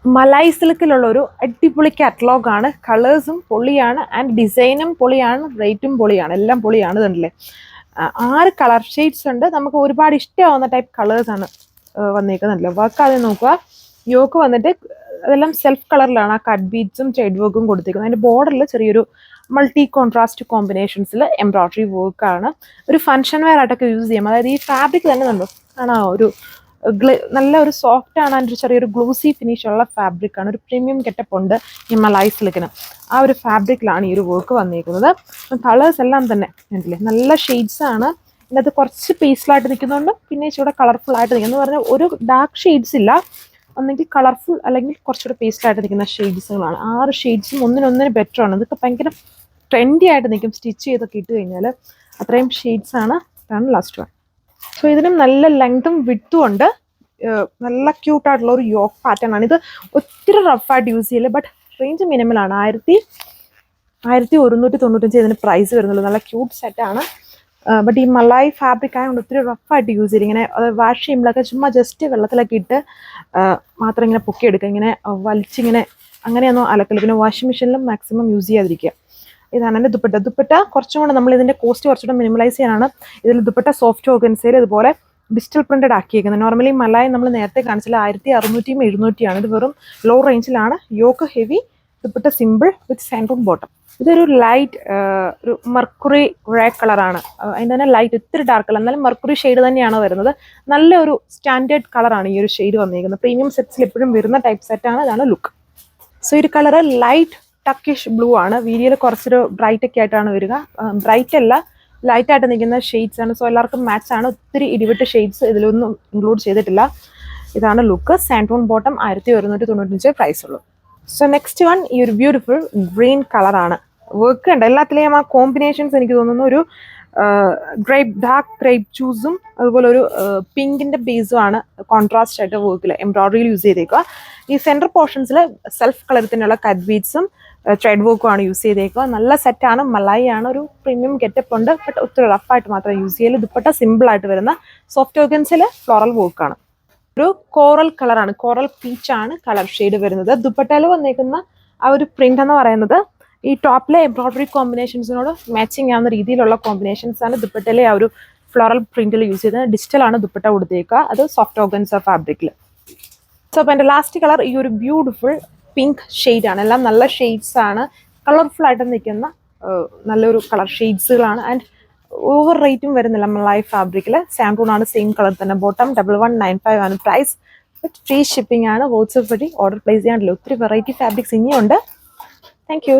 മലായ് സിൽക്കിലുള്ള ഒരു അടിപൊളി കാറ്റലോഗാണ്. കളേഴ്സും പൊളിയാണ് ആൻഡ് ഡിസൈനും പൊളിയാണ്, റേറ്റും പൊളിയാണ്, എല്ലാം പൊളിയാണ്. ഇതുണ്ടല്ലേ 6 കളർ ഷെയ്ഡ്സ് ഉണ്ട്. നമുക്ക് ഒരുപാട് ഇഷ്ടമാവുന്ന ടൈപ്പ് കളേഴ്സാണ് വന്നേക്കുന്നുണ്ടല്ലോ. വർക്ക് ആദ്യം നോക്കുക. യോക്ക് വന്നിട്ട് അതെല്ലാം സെൽഫ് കളറിലാണ് ആ കട്ട് ബീഡ്സും ഷെയ്ഡ് വർക്കും കൊടുത്തേക്കുന്നത്. അതിൻ്റെ ബോർഡറിൽ ചെറിയൊരു മൾട്ടി കോൺട്രാസ്റ്റ് കോമ്പിനേഷൻസിൽ എംബ്രോയ്ഡറി വർക്കാണ്. ഒരു ഫംഗ്ഷൻ വെയർ ആയിട്ടൊക്കെ യൂസ് ചെയ്യാം. അതായത് ഈ ഫാബ്രിക് തന്നെ കണ്ടോ, ആണോ ഒരു നല്ല ഒരു സോഫ്റ്റ് ആണ്. അതിൻ്റെ ചെറിയൊരു ഗ്ലൂസി ഫിനിഷ് ഉള്ള ഫാബ്രിക് ആണ്. ഒരു പ്രീമിയം ഗെറ്റപ്പ് ഉണ്ട് ഈ മലായ് സിൽക്കിന്. ആ ഒരു ഫാബ്രിക്കിലാണ് ഈ ഒരു വർക്ക് വന്നിരിക്കുന്നത്. കളേഴ്സ് എല്ലാം തന്നെ കണ്ടില്ലേ, നല്ല ഷെയ്ഡ്സ് ആണ്. ഇതിനകത്ത് കുറച്ച് പീസ്ഫുള്ളായിട്ട് നിൽക്കുന്നുണ്ട്, പിന്നെ ഇച്ചിരി കളർഫുൾ ആയിട്ട് നിൽക്കുന്നു. എന്ന് പറഞ്ഞാൽ ഒരു ഡാർക്ക് ഷെയ്ഡ്സ് ഇല്ല, ഒന്നെങ്കിൽ കളർഫുൾ അല്ലെങ്കിൽ കുറച്ചുകൂടെ പേസ്റ്റായിട്ട് നിൽക്കുന്ന ഷെയ്ഡ്സുകളാണ്. 6 ഷെയ്ഡ്സും ഒന്നിനൊന്നിന് ബെറ്റർ ആണ്. ഇതൊക്കെ ഭയങ്കര ട്രെൻഡി ആയിട്ട് നിൽക്കും സ്റ്റിച്ച് ചെയ്തൊക്കെ ഇട്ട് കഴിഞ്ഞാൽ. അത്രയും ഷെയ്ഡ്സ് ആണ്. ഇതാണ് ലാസ്റ്റ് വൺ. സോ ഇതിനും നല്ല ലെങ്തും വിഡ്ത്തും ഉണ്ട്. നല്ല ക്യൂട്ടായിട്ടുള്ള ഒരു യോക്ക് പാറ്റേൺ ആണ് ഇത്. ഒത്തിരി റഫായിട്ട് യൂസ് ചെയ്യില്ല, ബട്ട് റേഞ്ച് മിനിമലാണ്. 1195 ഇതിന് പ്രൈസ് വരുന്നുള്ളൂ. നല്ല ക്യൂട്ട് സെറ്റാണ്. ബട്ട് ഈ മലായ് ഫാബ്രിക് ആയതുകൊണ്ട് ഒത്തിരി റഫായിട്ട് യൂസ് ചെയ്യും. ഇങ്ങനെ അത് വാഷ് ചെയ്യുമ്പോഴൊക്കെ ചുമ്മാ ജസ്റ്റ് വെള്ളത്തിലൊക്കെ ഇട്ട് മാത്രം ഇങ്ങനെ പൊക്കിയെടുക്കുക. ഇങ്ങനെ വലിച്ചിങ്ങനെ അങ്ങനെയൊന്നും അലക്കല്. പിന്നെ വാഷിംഗ് മെഷീനിലും മാക്സിമം യൂസ് ചെയ്യാതിരിക്കുക. ഇതാണ് എൻ്റെ ദുപ്പട്ട. കുറച്ചും കൂടെ നമ്മൾ ഇതിൻ്റെ കോസ്റ്റ് കുറച്ചുകൂടെ മിനിമലൈസ് ചെയ്യാനാണ് ഇതിൽ ദുപ്പട്ട സോഫ്റ്റ് ഓർഗൻസയിൽ ഇതുപോലെ ഡിജിറ്റൽ പ്രിന്റഡ് ആക്കിയേക്കുന്നത്. നോർമലി മലായ് നമ്മൾ നേരത്തെ കാണിച്ചില്ല 1600 700 ഇത് വെറും ലോ റേഞ്ചിലാണ്. യോക്ക് ഹെവി, ദുപ്പട്ട സിമ്പിൾ വിത്ത് സാൻഡൂൺ ബോട്ടം. ഇതൊരു ലൈറ്റ് ഒരു മെർക്കുറി ഗ്രേ കളറാണ്. അതിൻ്റെ തന്നെ ലൈറ്റ് ഇത്തിരി ഡാർക്ക് അല്ല, എന്നാലും മെർക്കുറി ഷെയ്ഡ് തന്നെയാണ് വരുന്നത്. നല്ലൊരു സ്റ്റാൻഡേർഡ് കളറാണ് ഈ ഒരു ഷെയ്ഡ് വന്നിരിക്കുന്നത്. പ്രീമിയം സെറ്റ്സിൽ എപ്പോഴും വരുന്ന ടൈപ്പ് സെറ്റാണ്. ഇതാണ് ലുക്ക്. സോ ഈ ഒരു കളറ് ലൈറ്റ് ടക്കിഷ് ബ്ലൂ ആണ്. വീഡിയോയിൽ കുറച്ചൊരു ബ്രൈറ്റ് ഒക്കെ ആയിട്ടാണ് വരിക. ബ്രൈറ്റ് അല്ല, ലൈറ്റ് ആയിട്ട് നിൽക്കുന്ന ഷെയ്ഡ്സ് ആണ്. സോ എല്ലാവർക്കും മാച്ച് ആണ്. ഒത്തിരി ഇടിവിട്ട് ഷെയ്ഡ്സ് ഇതിലൊന്നും ഇൻക്ലൂഡ് ചെയ്തിട്ടില്ല. ഇതാണ് ലുക്ക്. സാൻഡൂൺ ബോട്ടം 1195 പ്രൈസ് ഉള്ളൂ. സോ നെക്സ്റ്റ് വൺ ഈ ഒരു ബ്യൂട്ടിഫുൾ ഗ്രീൻ കളറാണ്. വർക്ക് ഉണ്ട് എല്ലാത്തിലെയും. ആ കോമ്പിനേഷൻസ് എനിക്ക് തോന്നുന്നു ഒരു ഡാർക്ക് ഗ്രേപ്പ് ജ്യൂസും അതുപോലെ ഒരു പിങ്കിന്റെ ബേസും ആണ് കോൺട്രാസ്റ്റ് ആയിട്ട് വർക്കിൽ എംബ്രോയ്ഡറിയിൽ യൂസ് ചെയ്തേക്കുക. ഈ സെൻറ്റർ പോർഷൻസിൽ സെൽഫ് കളറിനുള്ള കട്ട് ബീഡ്സും ത്രെഡ് വർക്കും ആണ് യൂസ് ചെയ്തേക്കുക. നല്ല സെറ്റാണ്. മലായി ആണ്. ഒരു പ്രീമിയം ഗെറ്റപ്പ് ഉണ്ട്, ബട്ട് ഒത്തിരി റഫായിട്ട് മാത്രമേ യൂസ് ചെയ്യല്. ദുപ്പട്ട സിമ്പിൾ ആയിട്ട് വരുന്ന സോഫ്റ്റ് ഓർഗൻസിൽ ഫ്ലോറൽ വർക്കാണ്. ഒരു കോറൽ കളറാണ്, കോറൽ പീച്ച് ആണ് കളർ ഷെയ്ഡ് വരുന്നത്. ദുപ്പട്ടയിൽ വന്നേക്കുന്ന ആ ഒരു പ്രിന്റ് എന്ന് പറയുന്നത് ഈ ടോപ്പിലെ എംബ്രോയ്ഡറി കോമ്പിനേഷൻസിനോട് മാച്ചിങ് ആവുന്ന രീതിയിലുള്ള കോമ്പിനേഷൻസ് ആണ് ദുപ്പട്ടയിലെ ആ ഒരു ഫ്ലോറൽ പ്രിന്റിൽ യൂസ് ചെയ്തത്. ഡിജിറ്റൽ ആണ് ദുപ്പട്ട കൊടുത്തേക്കുക. അത് സോഫ്റ്റ് ഓർഗൻസ ഫാബ്രിക്കിൽ. സോ അപ്പോൾ എൻ്റെ ലാസ്റ്റ് കളർ ഈ ഒരു ബ്യൂട്ടിഫുൾ പിങ്ക് ഷെയ്ഡാണ്. എല്ലാം നല്ല ഷെയ്ഡ്സ് ആണ്. കളർഫുൾ ആയിട്ട് നിൽക്കുന്ന നല്ലൊരു കളർ ഷെയ്ഡ്സുകളാണ്. ആൻഡ് ഓവർ റേറ്റും വരുന്നില്ല. മലായ് ഫാബ്രിക്കിൽ സാൻഡൂൺ ആണ്, സെയിം കളർ തന്നെ. ബോട്ടം 1195 ആണ് പ്രൈസ്. വിത്ത് ഫ്രീ ഷിപ്പിംഗ് ആണ്. വാട്സ്ആപ്പ് വഴി ഓർഡർ പ്ലേസ് ചെയ്യാണ്ടല്ലോ. ഒത്തിരി വെറൈറ്റി ഫാബ്രിക്സ് ഇനിയുണ്ട്. Thank you.